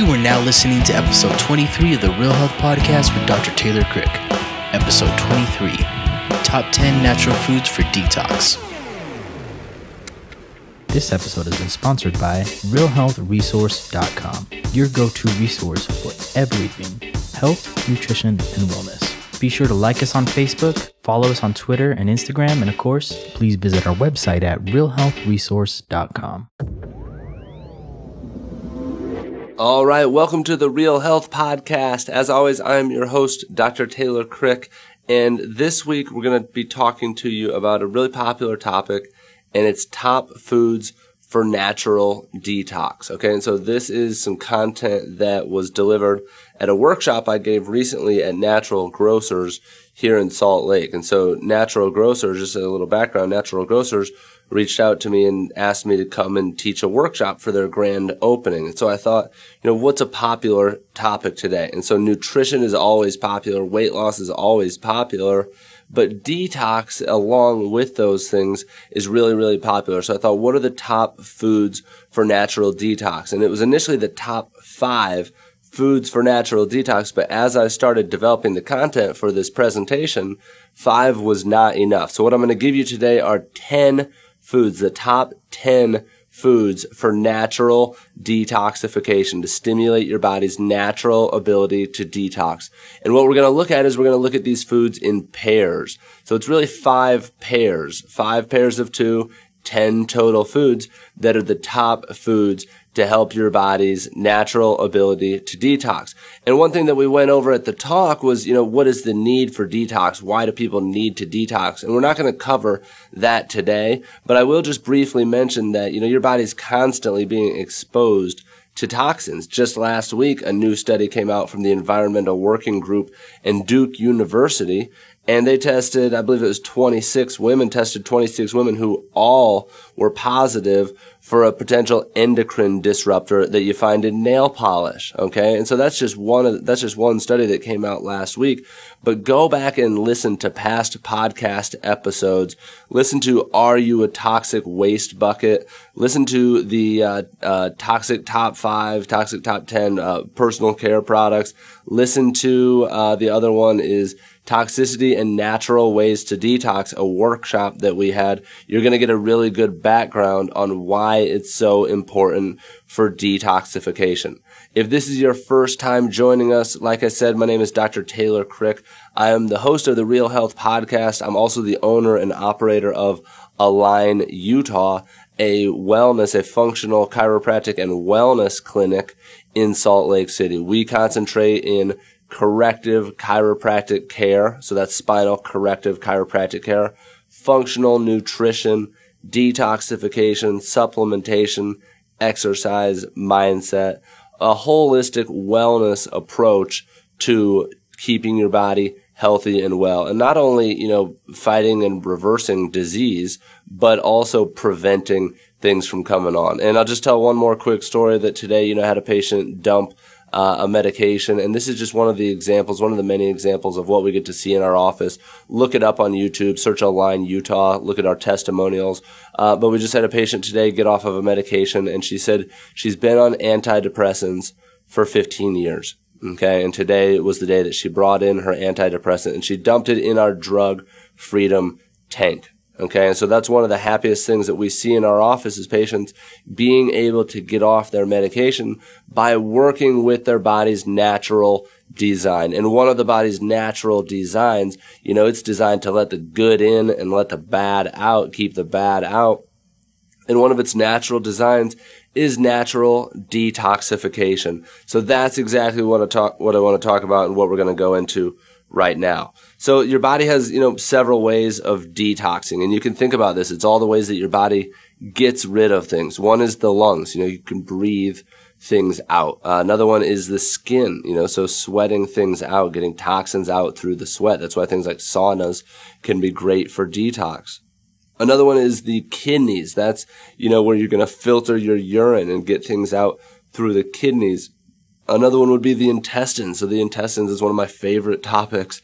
You are now listening to episode 23 of the Real Health Podcast with Dr. Taylor Crick. Episode 23, Top 10 Natural Foods for Detox. This episode has been sponsored by realhealthresource.com, your go-to resource for everything health, nutrition, and wellness. Be sure to like us on Facebook, follow us on Twitter and Instagram, and of course, please visit our website at realhealthresource.com. All right, welcome to the Real Health Podcast. As always, I'm your host, Dr. Taylor Crick, and this week we're going to be talking to you about a really popular topic, and it's top foods for natural detox. Okay, and so this is some content that was delivered at a workshop I gave recently at Natural Grocers here in Salt Lake. And so Natural Grocers, just a little background, Natural Grocers reached out to me and asked me to come and teach a workshop for their grand opening. And so I thought, what's a popular topic today? And so nutrition is always popular, weight loss is always popular, but detox along with those things is really, really popular. So I thought, what are the top foods for natural detox? And it was initially the top 5 foods for natural detox, but as I started developing the content for this presentation, 5 was not enough. So what I'm going to give you today are 10 foods, the top 10 foods for natural detoxification, to stimulate your body's natural ability to detox. And what we're going to look at is we're going to look at these foods in pairs. So it's really 5 pairs of 2, 10 total foods that are the top foods to help your body's natural ability to detox. And one thing that we went over at the talk was, what is the need for detox? Why do people need to detox? And we're not going to cover that today, but I will just briefly mention that, your body's constantly being exposed to toxins. Just last week, a new study came out from the Environmental Working Group and Duke University, and they tested, I believe it was 26 women who all were positive for a potential endocrine disruptor that you find in nail polish. Okay. And so that's just one study that came out last week, but go back and listen to past podcast episodes. Listen to, Are You a Toxic Waste Bucket? Listen to the, toxic top 5, toxic top 10, personal care products. Listen to, the other one is Toxicity and Natural Ways to Detox, a workshop that we had. You're going to get a really good background on why it's so important for detoxification. If this is your first time joining us, like I said, my name is Dr. Taylor Crick. I am the host of the Real Health Podcast. I'm also the owner and operator of Align Utah, a functional chiropractic and wellness clinic in Salt Lake City. We concentrate in corrective chiropractic care, so that's spinal corrective chiropractic care, functional nutrition, detoxification, supplementation, exercise, mindset, a holistic wellness approach to keeping your body healthy and well. And not only, fighting and reversing disease, but also preventing things from coming on. And I'll just tell one more quick story that today, I had a patient dump a medication, and this is just one of the many examples of what we get to see in our office. Look it up on YouTube, search Align Utah, look at our testimonials. But we just had a patient today get off of a medication, and she said she's been on antidepressants for 15 years. Okay, and today was the day that she brought in her antidepressant, and she dumped it in our drug freedom tank. Okay, and so that's one of the happiest things that we see in our office is patients being able to get off their medication by working with their body's natural design. And one of the body's natural designs, it's designed to let the good in and let the bad out, keep the bad out. And one of its natural designs is natural detoxification. So that's exactly what I want to talk about and what we're going to go into right now. So your body has, several ways of detoxing, and you can think about this. It's all the ways that your body gets rid of things. One is the lungs. You can breathe things out. Another one is the skin, so sweating things out, getting toxins out through the sweat. That's why things like saunas can be great for detox. Another one is the kidneys. That's, where you're going to filter your urine and get things out through the kidneys. Another one would be the intestines. So the intestines is one of my favorite topics,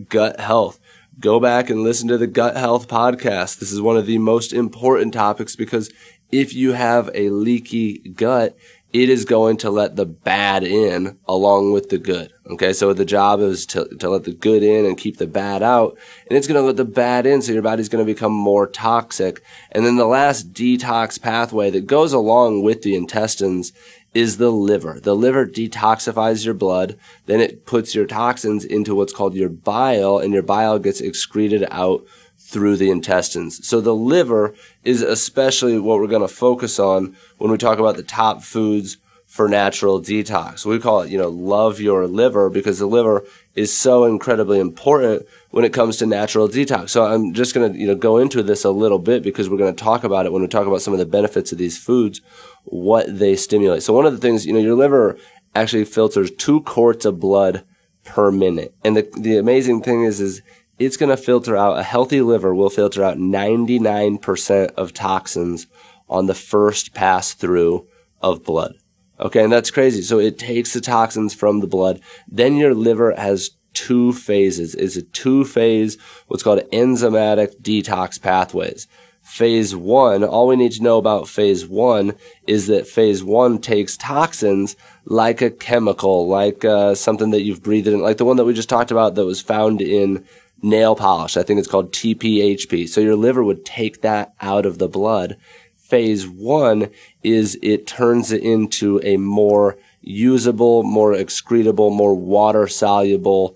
gut health. Go back and listen to the Gut Health Podcast. This is one of the most important topics because if you have a leaky gut, it is going to let the bad in along with the good. Okay, so the job is to let the good in and keep the bad out, and it's going to let the bad in, so your body's going to become more toxic. And then the last detox pathway that goes along with the intestines is the liver. The liver detoxifies your blood, then it puts your toxins into what's called your bile, and your bile gets excreted out through the intestines. So the liver is especially what we're going to focus on when we talk about the top foods for natural detox. We call it, love your liver, because the liver is so incredibly important when it comes to natural detox. So I'm just going to, go into this a little bit, because we're going to talk about it when we talk about some of the benefits of these foods, what they stimulate. So one of the things, your liver actually filters 2 quarts of blood per minute. And the amazing thing is it's going to filter out, a healthy liver will filter out 99% of toxins on the first pass through of blood. Okay, and that's crazy. So it takes the toxins from the blood. Then your liver has 2 phases. It's a 2-phase, what's called enzymatic detox pathways. Phase 1, all we need to know about phase 1 is that phase 1 takes toxins like a chemical, like something that you've breathed in, like the one that we just talked about that was found in nail polish. I think it's called TPHP. So your liver would take that out of the blood. Phase 1 is it turns it into a more usable, more excretable, more water-soluble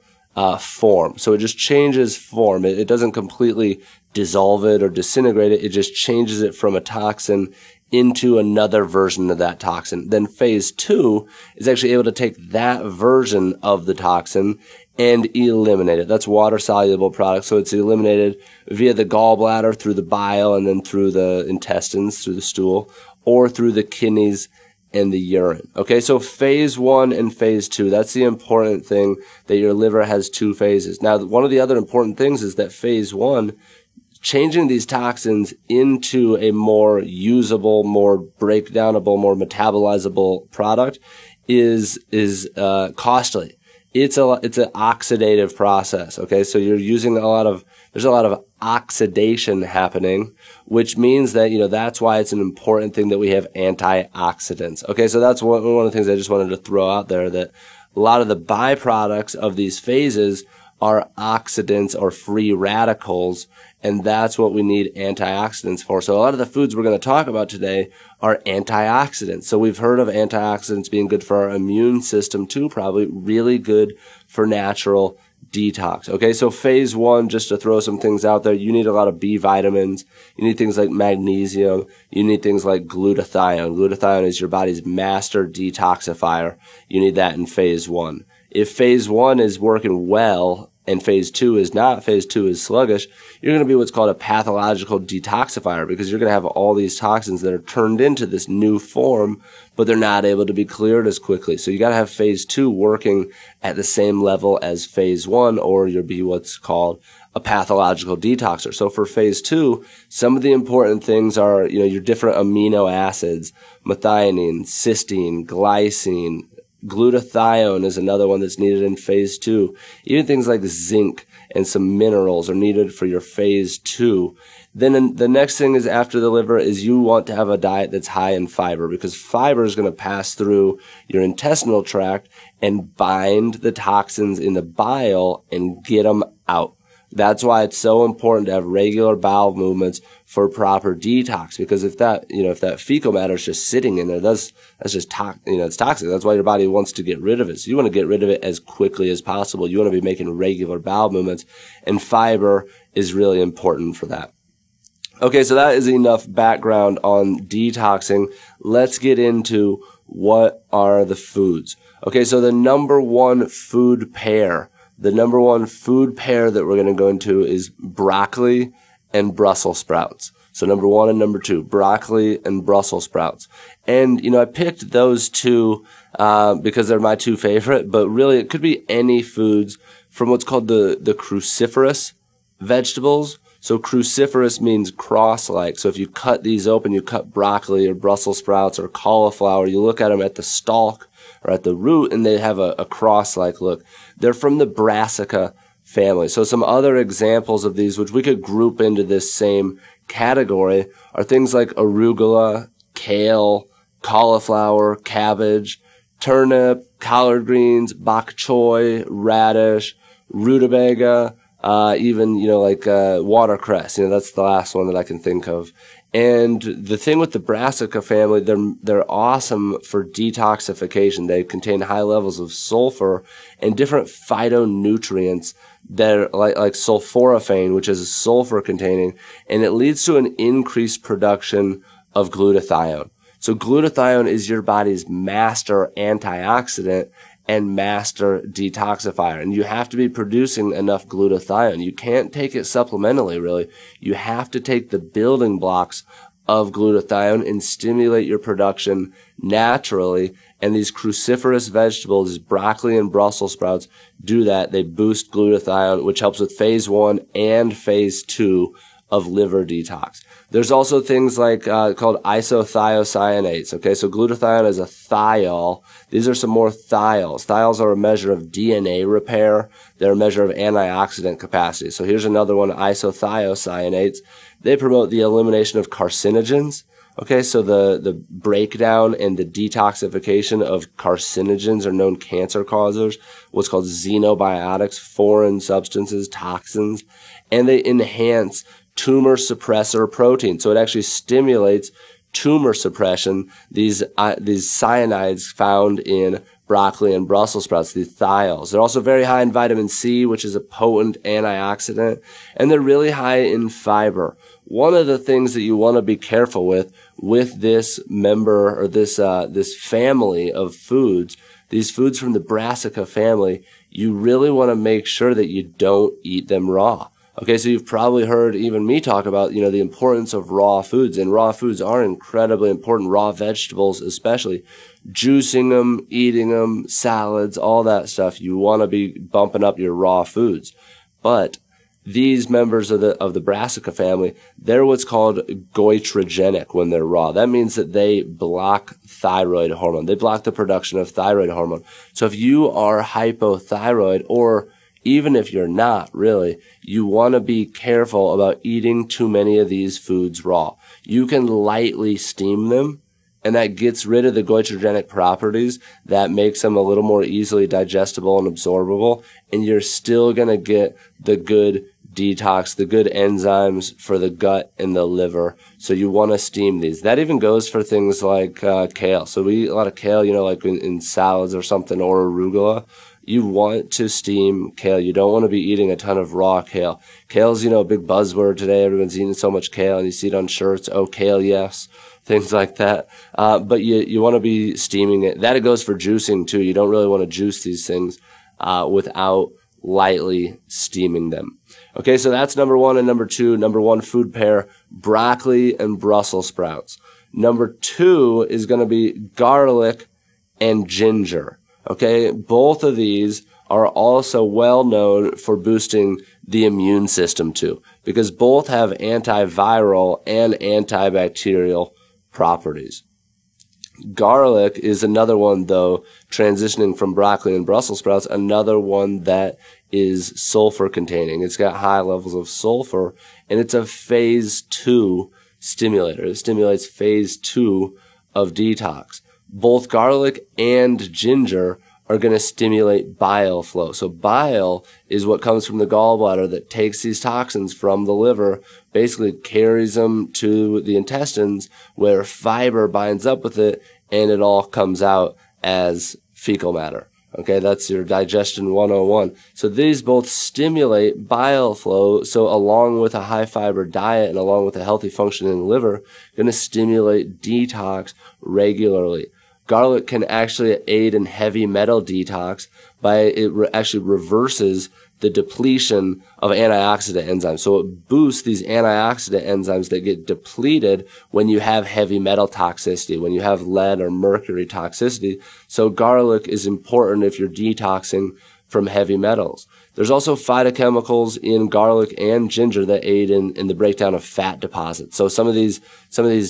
form. So it just changes form. It doesn't completely dissolve it or disintegrate it. It just changes it from a toxin into another version of that toxin. Then phase 2 is actually able to take that version of the toxin and eliminate it. That's water-soluble product, so it's eliminated via the gallbladder, through the bile, and then through the intestines, through the stool, or through the kidneys and the urine. Okay, so phase 1 and phase 2, that's the important thing, that your liver has 2 phases. Now, one of the other important things is that phase 1, changing these toxins into a more usable, more breakdownable, more metabolizable product is costly. It's an oxidative process. Okay, so you're using there's a lot of oxidation happening, which means that, that's why it's an important thing that we have antioxidants. Okay, so that's one of the things I just wanted to throw out there, that a lot of the byproducts of these phases are oxidants or free radicals, and that's what we need antioxidants for. So a lot of the foods we're going to talk about today are antioxidants. So we've heard of antioxidants being good for our immune system too, probably really good for natural detox. Okay, so phase 1, just to throw some things out there, you need a lot of B vitamins. You need things like magnesium. You need things like glutathione. Glutathione is your body's master detoxifier. You need that in phase 1. If phase 1 is working well and phase 2 is not, phase 2 is sluggish, you're going to be what's called a pathological detoxifier, because you're going to have all these toxins that are turned into this new form, but they're not able to be cleared as quickly. So you got to have phase 2 working at the same level as phase 1, or you'll be what's called a pathological detoxer. So for phase 2, some of the important things are, your different amino acids, methionine, cysteine, glycine. Glutathione is another one that's needed in phase 2. Even things like zinc and some minerals are needed for your phase 2. Then the next thing is, after the liver, is you want to have a diet that's high in fiber, because fiber is going to pass through your intestinal tract and bind the toxins in the bile and get them out. That's why it's so important to have regular bowel movements for proper detox, because if that fecal matter is just sitting in there, that's just it's toxic. That's why your body wants to get rid of it. So you want to get rid of it as quickly as possible. You want to be making regular bowel movements, and fiber is really important for that. Okay, so that is enough background on detoxing. Let's get into what are the foods. Okay, so the number one food pair that we're going to go into is broccoli and Brussels sprouts. So number 1 and number 2, broccoli and Brussels sprouts. And, I picked those two because they're my 2 favorite, but really it could be any foods from what's called the cruciferous vegetables. So cruciferous means cross-like. So if you cut these open, you cut broccoli or Brussels sprouts or cauliflower, you look at them at the stalk or at the root, and they have a cross-like look. They're from the brassica family. So some other examples of these, which we could group into this same category, are things like arugula, kale, cauliflower, cabbage, turnip, collard greens, bok choy, radish, rutabaga, even, watercress. That's the last one that I can think of. And the thing with the brassica family, they're awesome for detoxification. They contain high levels of sulfur and different phytonutrients that are like sulforaphane, which is sulfur containing, and it leads to an increased production of glutathione. So glutathione is your body's master antioxidant and master detoxifier. And you have to be producing enough glutathione. You can't take it supplementally, really. You have to take the building blocks of glutathione and stimulate your production naturally. And these cruciferous vegetables, broccoli and Brussels sprouts, do that. They boost glutathione, which helps with phase 1 and phase 2 of liver detox. There's also things like called isothiocyanates. Okay, so glutathione is a thiol. These are some more thiols. Thiols are a measure of DNA repair. They're a measure of antioxidant capacity. So here's another one, isothiocyanates. They promote the elimination of carcinogens. Okay, so the breakdown and the detoxification of carcinogens or known cancer causers, what's called xenobiotics, foreign substances, toxins, and they enhance tumor suppressor protein. So it actually stimulates tumor suppression, these cyanides found in broccoli and Brussels sprouts, these thiols. They're also very high in vitamin C, which is a potent antioxidant, and they're really high in fiber. One of the things that you want to be careful with this member or this family of foods, these foods from the brassica family, you really want to make sure that you don't eat them raw. Okay, so you've probably heard even me talk about, the importance of raw foods, and raw foods are incredibly important, raw vegetables especially. Juicing them, eating them, salads, all that stuff. You want to be bumping up your raw foods. But these members of the brassica family, they're what's called goitrogenic when they're raw. That means that they block thyroid hormone. They block the production of thyroid hormone. So if you are hypothyroid, or even if you're not really, you want to be careful about eating too many of these foods raw. You can lightly steam them, and that gets rid of the goitrogenic properties. That makes them a little more easily digestible and absorbable, and you're still going to get the good detox, the good enzymes for the gut and the liver. So you want to steam these. That even goes for things like kale. So we eat a lot of kale, like in salads or something, or arugula. You want to steam kale. You don't want to be eating a ton of raw kale. Kale's, a big buzzword today. Everyone's eating so much kale, and you see it on shirts. Oh, kale, yes. Things like that. But you want to be steaming it. That it goes for juicing too. You don't really want to juice these things without lightly steaming them. Okay, so that's number 1 and number 2. Number 1 food pair, broccoli and Brussels sprouts. Number 2 is going to be garlic and ginger. Okay, both of these are also well known for boosting the immune system too, because both have antiviral and antibacterial properties. Garlic is another one, though, transitioning from broccoli and Brussels sprouts, another one that is sulfur containing. It's got high levels of sulfur, and it's a phase 2 stimulator. It stimulates phase 2 of detox. Both garlic and ginger are going to stimulate bile flow. So bile is what comes from the gallbladder that takes these toxins from the liver, basically carries them to the intestines where fiber binds up with it, and it all comes out as fecal matter. Okay, that's your digestion 101. So these both stimulate bile flow. So along with a high fiber diet and along with a healthy functioning liver, going to stimulate detox regularly. Garlic can actually aid in heavy metal detox by it actually reverses the depletion of antioxidant enzymes. So it boosts these antioxidant enzymes that get depleted when you have heavy metal toxicity, when you have lead or mercury toxicity. So garlic is important if you're detoxing from heavy metals. There's also phytochemicals in garlic and ginger that aid in the breakdown of fat deposits. So some of these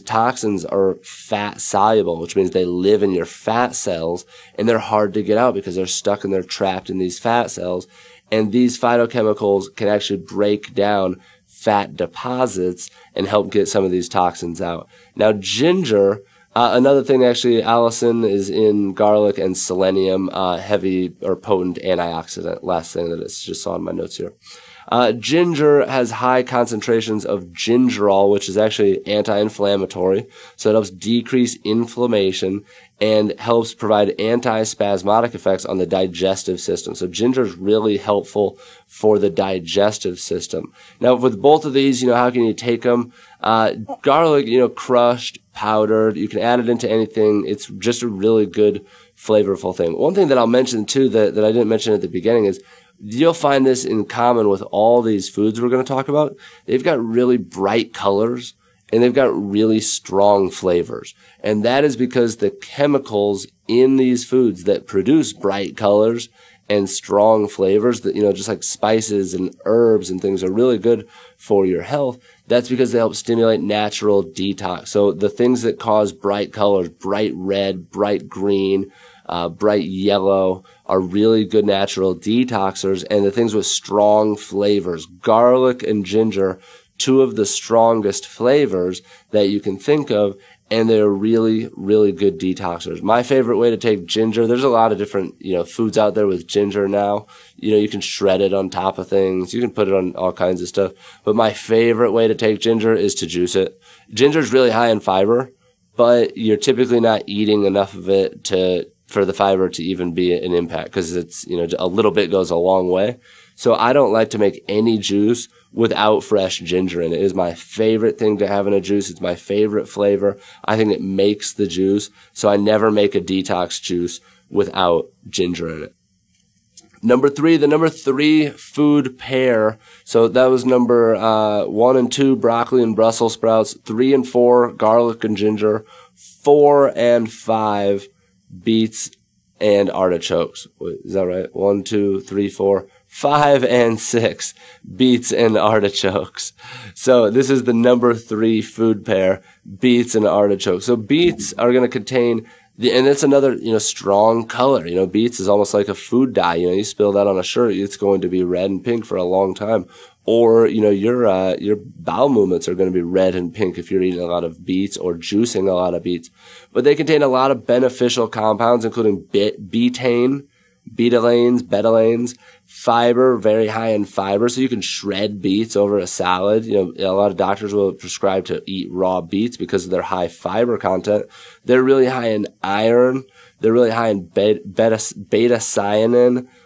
toxins are fat soluble, which means they live in your fat cells, and they're hard to get out because they're stuck and they're trapped in these fat cells. And these phytochemicals can actually break down fat deposits and help get some of these toxins out. Now, ginger Another thing, actually, allicin is in garlic, and selenium, heavy or potent antioxidant. Last thing that I just saw in my notes here. Ginger has high concentrations of gingerol, which is actually anti-inflammatory. So it helps decrease inflammation and helps provide anti-spasmodic effects on the digestive system. So ginger is really helpful for the digestive system. Now, with both of these, how can you take them? Garlic, crushed, powdered, you can add it into anything. It's just a really good, flavorful thing. One thing that I'll mention, too, that I didn't mention at the beginning is you'll find this in common with all these foods we're going to talk about. They've got really bright colors, and they've got really strong flavors. And that is because the chemicals in these foods that produce bright colors and strong flavors, that just like spices and herbs and things, are really good for your health. That's because they help stimulate natural detox. So the things that cause bright colors, bright red, bright green, bright yellow, are really good natural detoxers. And the things with strong flavors, garlic and ginger, two of the strongest flavors that you can think of, and they're really, really good detoxers. My favorite way to take ginger, there's a lot of different, foods out there with ginger now. You can shred it on top of things. You can put it on all kinds of stuff. But my favorite way to take ginger is to juice it. Ginger is really high in fiber, but you're typically not eating enough of it for the fiber to even be an impact, because it's, a little bit goes a long way. So I don't like to make any juice without fresh ginger in it. It is my favorite thing to have in a juice. It's my favorite flavor. I think it makes the juice. So I never make a detox juice without ginger in it. The number three food pair. So that was number 1 and 2, broccoli and Brussels sprouts. 3 and 4, garlic and ginger. 4 and 5, beets and artichokes. Wait, is that right? 1, 2, 3, 4, 5 and 6, beets and artichokes. So this is the number 3 food pair, beets and artichokes. So beets are going to contain and it's another, strong color. Beets is almost like a food dye. You spill that on a shirt, it's going to be red and pink for a long time. Or, your bowel movements are going to be red and pink if you're eating a lot of beets or juicing a lot of beets. But they contain a lot of beneficial compounds, including betaine, betalains, fiber, very high in fiber. So you can shred beets over a salad. A lot of doctors will prescribe to eat raw beets because of their high fiber content. They're really high in iron. They're really high in beta-cyanine,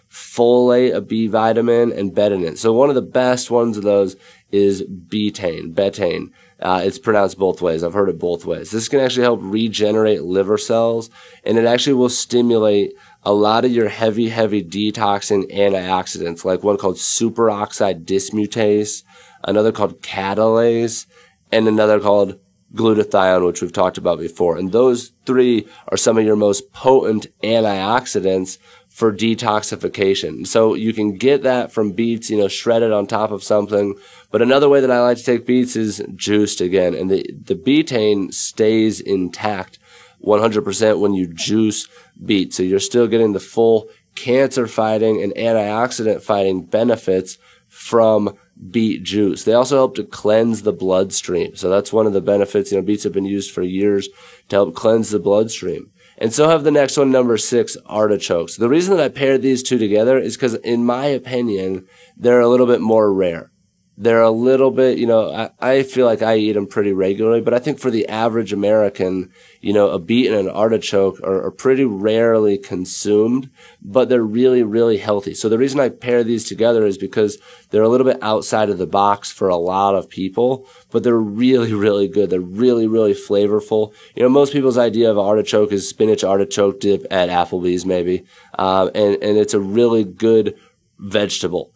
folate, a B vitamin, and betanin. So one of the best ones of those is betaine. It's pronounced both ways. I've heard it both ways. This can actually help regenerate liver cells, and it actually will stimulate a lot of your heavy detoxing antioxidants, like one called superoxide dismutase, another called catalase, and another called glutathione, which we've talked about before. And those 3 are some of your most potent antioxidants for detoxification. So you can get that from beets, shredded on top of something. But another way that I like to take beets is juiced again. And the betaine stays intact 100% when you juice beets. So you're still getting the full cancer-fighting and antioxidant-fighting benefits from beet juice. They also help to cleanse the bloodstream. So that's one of the benefits. Beets have been used for years to help cleanse the bloodstream. And so have the next one, number 6, artichokes. The reason that I paired these two together is because, in my opinion, they're a little bit more rare. They're a little bit, I feel like I eat them pretty regularly, but I think for the average American, a beet and an artichoke are pretty rarely consumed, but they're really, really healthy. So the reason I pair these together is because they're a little bit outside of the box for a lot of people, but they're really, really good. They're really, really flavorful. Most people's idea of artichoke is spinach artichoke dip at Applebee's maybe, and it's a really good vegetable.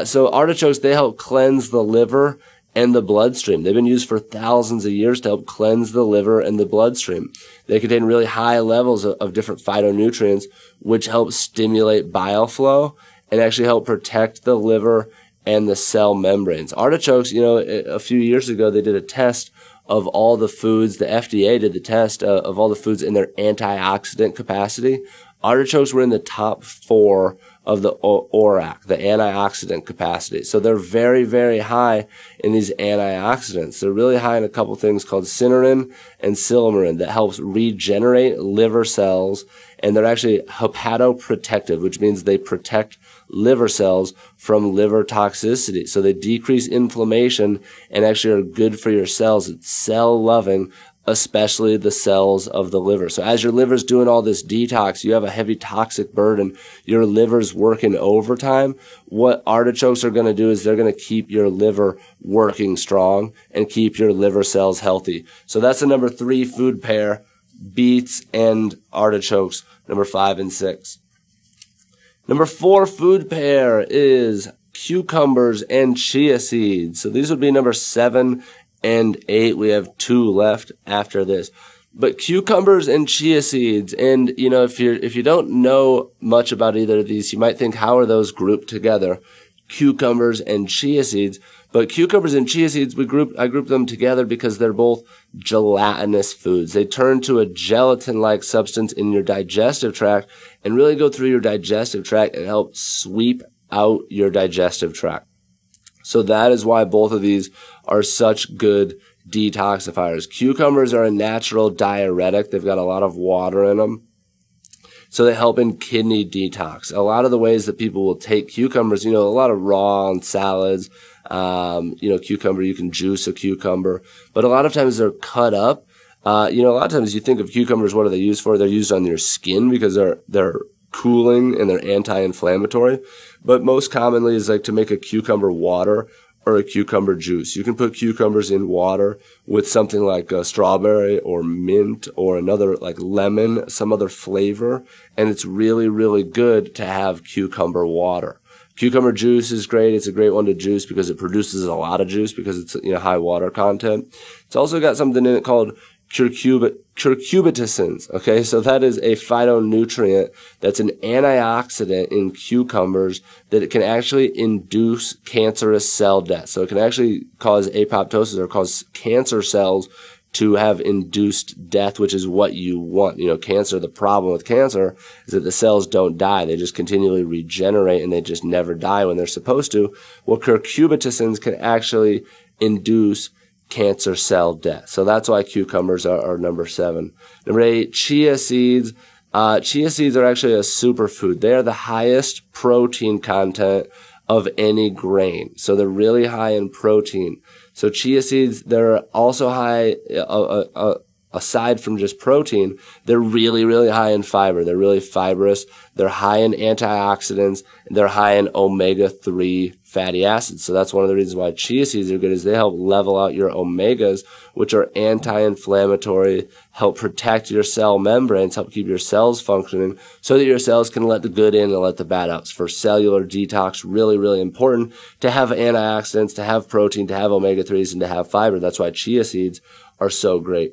So artichokes, they help cleanse the liver and the bloodstream. They've been used for thousands of years to help cleanse the liver and the bloodstream. They contain really high levels of different phytonutrients, which help stimulate bile flow and actually help protect the liver and the cell membranes. Artichokes, a few years ago, they did a test of all the foods. The FDA did the test of all the foods in their antioxidant capacity. Artichokes were in the top 4 of the ORAC, the antioxidant capacity. So they're very, very high in these antioxidants. They're really high in a couple things called cynurin and silymarin that helps regenerate liver cells, and they're actually hepatoprotective, which means they protect liver cells from liver toxicity. So they decrease inflammation and actually are good for your cells. It's cell-loving, especially the cells of the liver. So as your liver's doing all this detox, you have a heavy toxic burden, your liver's working overtime. What artichokes are going to do is they're going to keep your liver working strong and keep your liver cells healthy. So that's the number 3 food pair, beets and artichokes, number 5 and 6. Number 4 food pair is cucumbers and chia seeds. So these would be number 7 and 8. We have 2 left after this. But cucumbers and chia seeds, and you know, if you don't know much about either of these, you might think, how are those grouped together? Cucumbers and chia seeds. But cucumbers and chia seeds, I group them together because they're both gelatinous foods. They turn to a gelatin-like substance in your digestive tract and really go through your digestive tract and help sweep out your digestive tract. So that is why both of these are such good detoxifiers. Cucumbers are a natural diuretic. They've got a lot of water in them. So they help in kidney detox. A lot of the ways that people will take cucumbers, you know, a lot of raw on salads, cucumber, you can juice a cucumber, but a lot of times they're cut up. A lot of times you think of cucumbers, what are they used for? They're used on your skin because they're cooling and they're anti-inflammatory. But most commonly is like to make a cucumber water or a cucumber juice. You can put cucumbers in water with something like a strawberry or mint or another like lemon, some other flavor, and it's really, really good to have cucumber water. Cucumber juice is great. It's a great one to juice because it produces a lot of juice because it's high water content. It's also got something in it called curcubitusins. Okay, so that is a phytonutrient that's an antioxidant in cucumbers that it can actually induce cancerous cell death. So it can actually cause apoptosis or cause cancer cells to have induced death, which is what you want. Cancer, the problem with cancer is that the cells don't die. They just continually regenerate and they just never die when they're supposed to. Well, curcubitusins can actually induce cancer cell death. So that's why cucumbers are number 7. Number 8, chia seeds. Chia seeds are actually a superfood. They are the highest protein content of any grain. So they're really high in protein. So chia seeds, they're also high, aside from just protein, they're really, really high in fiber. They're really fibrous. They're high in antioxidants. And they're high in omega-3 fatty acids. So that's one of the reasons why chia seeds are good, is they help level out your omegas, which are anti-inflammatory, help protect your cell membranes, help keep your cells functioning so that your cells can let the good in and let the bad out. For cellular detox, really, really important to have antioxidants, to have protein, to have omega-3s, and to have fiber. That's why chia seeds are so great.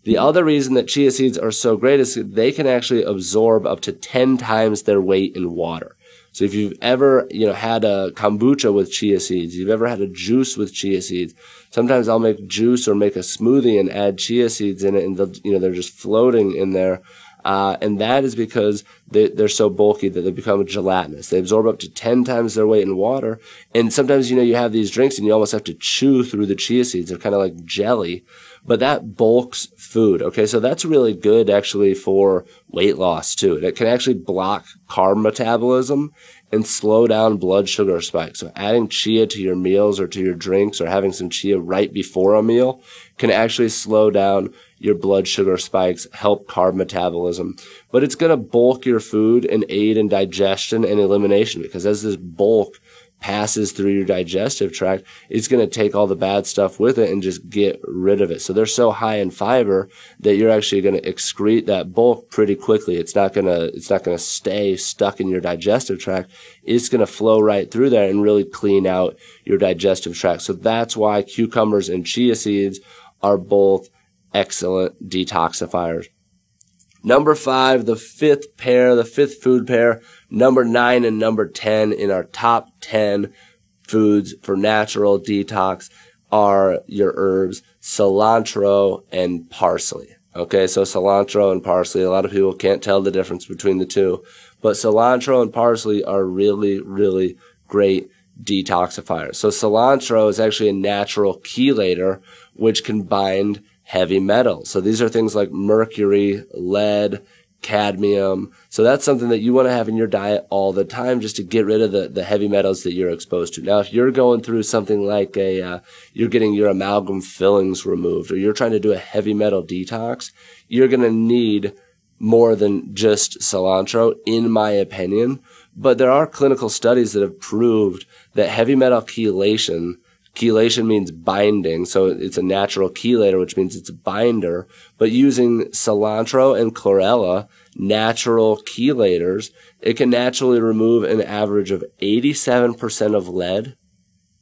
The other reason that chia seeds are so great is that they can actually absorb up to 10 times their weight in water. So if you've ever, had a kombucha with chia seeds, you've ever had a juice with chia seeds, sometimes I'll make juice or make a smoothie and add chia seeds in it, and they're just floating in there. And that is because they're so bulky that they become gelatinous. They absorb up to 10 times their weight in water. And sometimes, you have these drinks and you almost have to chew through the chia seeds. They're kind of like jelly, but that bulks food. Okay, so that's really good actually for weight loss too. It can actually block carb metabolism and slow down blood sugar spikes. So adding chia to your meals or to your drinks or having some chia right before a meal can actually slow down your blood sugar spikes, help carb metabolism. But it's going to bulk your food and aid in digestion and elimination, because as this bulk passes through your digestive tract, it's going to take all the bad stuff with it and just get rid of it. So they're so high in fiber that you're actually going to excrete that bulk pretty quickly. It's not going to stay stuck in your digestive tract. It's going to flow right through there and really clean out your digestive tract. So that's why cucumbers and chia seeds are both excellent detoxifiers. Number 5, the fifth food pair, number 9 and number 10 in our top 10 foods for natural detox are your herbs, cilantro and parsley. Okay, so cilantro and parsley, a lot of people can't tell the difference between the two, but cilantro and parsley are really, really great detoxifiers. So cilantro is actually a natural chelator, which can bind heavy metals. So these are things like mercury, lead, cadmium. So that's something that you want to have in your diet all the time, just to get rid of the heavy metals that you're exposed to. Now, if you're going through something like you're getting your amalgam fillings removed, or you're trying to do a heavy metal detox, you're going to need more than just cilantro, in my opinion. But there are clinical studies that have proved that heavy metal chelation means binding, so it's a natural chelator, which means it's a binder. But using cilantro and chlorella, natural chelators, it can naturally remove an average of 87% of lead,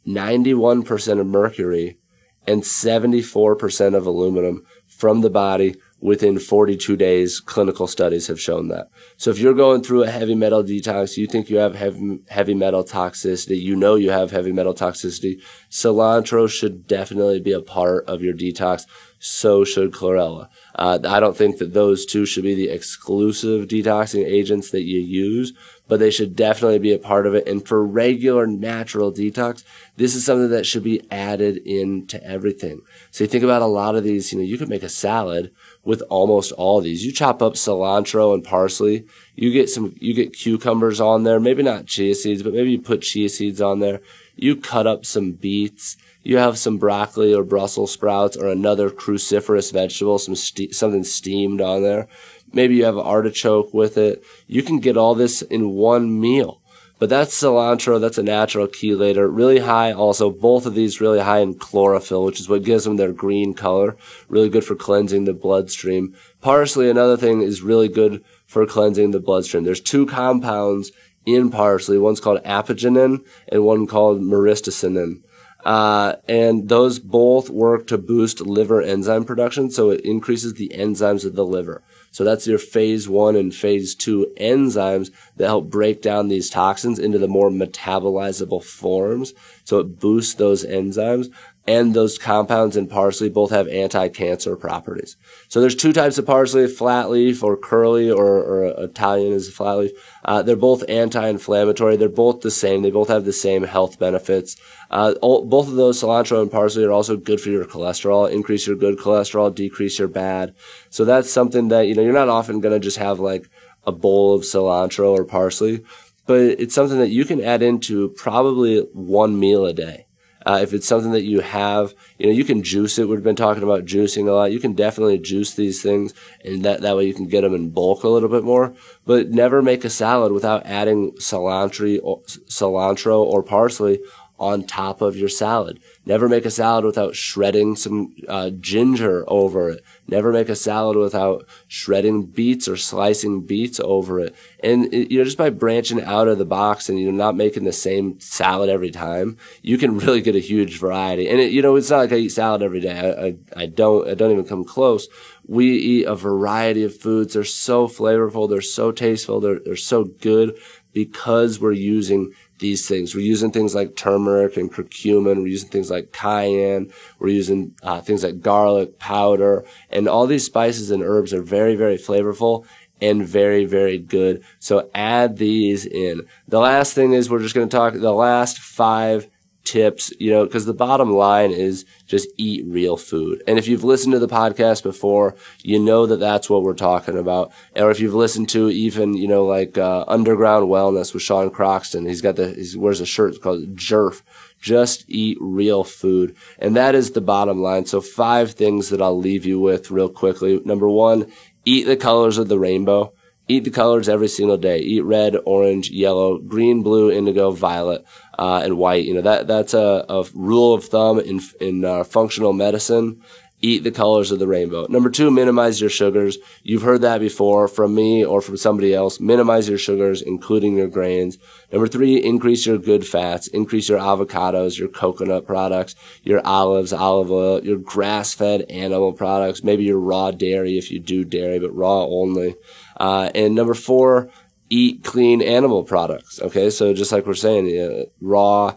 91% of mercury, and 74% of aluminum from the body within 42 days. Clinical studies have shown that. So if you're going through a heavy metal detox, you think you have heavy metal toxicity, you know you have heavy metal toxicity, cilantro should definitely be a part of your detox. So should chlorella. I don't think that those two should be the exclusive detoxing agents that you use, but they should definitely be a part of it. And for regular natural detox, this is something that should be added into everything. So you think about a lot of these, you can make a salad with almost all of these. You chop up cilantro and parsley, you get cucumbers on there, maybe not chia seeds, but maybe you put chia seeds on there. You cut up some beets, you have some broccoli or Brussels sprouts or another cruciferous vegetable, something steamed on there. Maybe you have artichoke with it. You can get all this in one meal. But that's cilantro. That's a natural chelator. Really high also. Both of these really high in chlorophyll, which is what gives them their green color. Really good for cleansing the bloodstream. Parsley, another thing, is really good for cleansing the bloodstream. There's two compounds in parsley. One's called apigenin and one called myristicinin. And those both work to boost liver enzyme production, so it increases the enzymes of the liver. So that's your phase 1 and phase 2 enzymes that help break down these toxins into the more metabolizable forms. So it boosts those enzymes. And those compounds in parsley both have anti-cancer properties. So there's two types of parsley, flat leaf or curly, or Italian is flat leaf. They're both anti-inflammatory. They're both the same. They both have the same health benefits. Both of those, cilantro and parsley, are also good for your cholesterol. Increase your good cholesterol, decrease your bad. So that's something that, you're not often going to just have like a bowl of cilantro or parsley, but it's something that you can add into probably one meal a day. If it's something that you have, you can juice it. We've been talking about juicing a lot. You can definitely juice these things, and that way you can get them in bulk a little bit more. But never make a salad without adding cilantro or parsley on top of your salad. Never make a salad without shredding some ginger over it. Never make a salad without shredding beets or slicing beets over it. And just by branching out of the box and not making the same salad every time, you can really get a huge variety. And it's not like I eat salad every day. I don't even come close. We eat a variety of foods. They're so flavorful. They're so tasteful. They're so good because we're using these things. We're using things like turmeric and curcumin. We're using things like cayenne. We're using things like garlic powder. And all these spices and herbs are very, very flavorful and very, very good. So add these in. The last thing is we're just going to talk the last 5 tips, because the bottom line is just eat real food. And if you've listened to the podcast before, that that's what we're talking about. Or if you've listened to even, Underground Wellness with Sean Croxton, he wears a shirt called Jerf. Just eat real food. And that is the bottom line. So 5 things that I'll leave you with real quickly. Number 1, eat the colors of the rainbow. Eat the colors every single day. Eat red, orange, yellow, green, blue, indigo, violet, and white. That's a rule of thumb in functional medicine. Eat the colors of the rainbow. Number 2, minimize your sugars. You've heard that before from me or from somebody else. Minimize your sugars, including your grains. Number 3, increase your good fats. Increase your avocados, your coconut products, your olives, olive oil, your grass-fed animal products, maybe your raw dairy if you do dairy, but raw only. And number 4, eat clean animal products. Okay, so just like we're saying, raw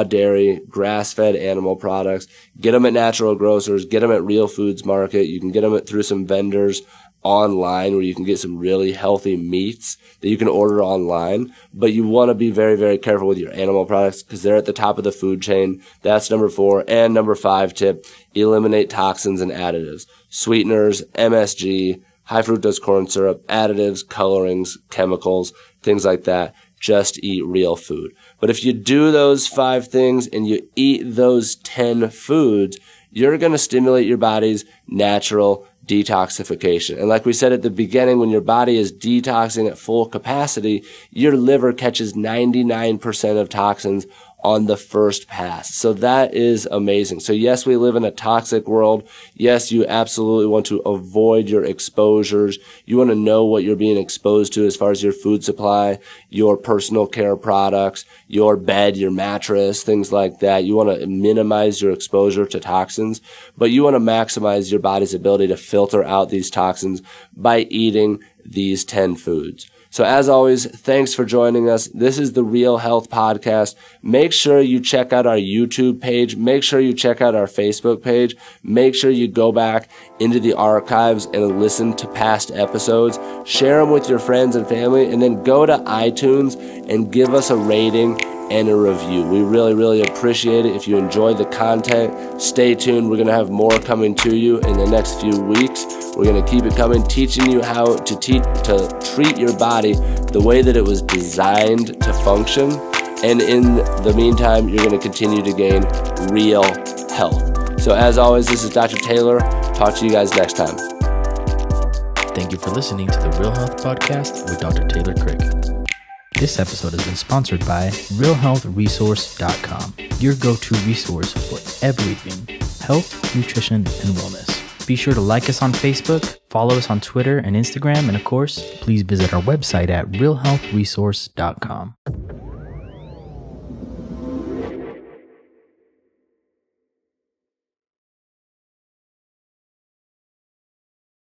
dairy, grass-fed animal products. Get them at natural grocers. Get them at Real Foods Market. You can get them through some vendors online where you can get some really healthy meats that you can order online, but you want to be very, very careful with your animal products because they're at the top of the food chain. That's number 4. And number 5 tip, eliminate toxins and additives, sweeteners, MSG, high fructose corn syrup, additives, colorings, chemicals, things like that. Just eat real food. But if you do those 5 things and you eat those 10 foods, you're going to stimulate your body's natural detoxification. And like we said at the beginning, when your body is detoxing at full capacity, your liver catches 99% of toxins on the first pass. So that is amazing. So yes, we live in a toxic world. Yes, you absolutely want to avoid your exposures. You want to know what you're being exposed to as far as your food supply, your personal care products, your bed, your mattress, things like that. You want to minimize your exposure to toxins, but you want to maximize your body's ability to filter out these toxins by eating these 10 foods. So as always, thanks for joining us. This is the Real Health Podcast. Make sure you check out our YouTube page. Make sure you check out our Facebook page. Make sure you go back into the archives and listen to past episodes. Share them with your friends and family, and then go to iTunes and give us a rating and a review. We really, really appreciate it. If you enjoy the content, stay tuned. We're going to have more coming to you in the next few weeks. We're going to keep it coming, teaching you how to treat your body the way that it was designed to function. And in the meantime, you're going to continue to gain real health. So as always, this is Dr. Taylor. Talk to you guys next time. Thank you for listening to the Real Health Podcast with Dr. Taylor Crick. This episode has been sponsored by realhealthresource.com, your go-to resource for everything health, nutrition, and wellness. Be sure to like us on Facebook, follow us on Twitter and Instagram, and of course, please visit our website at realhealthresource.com.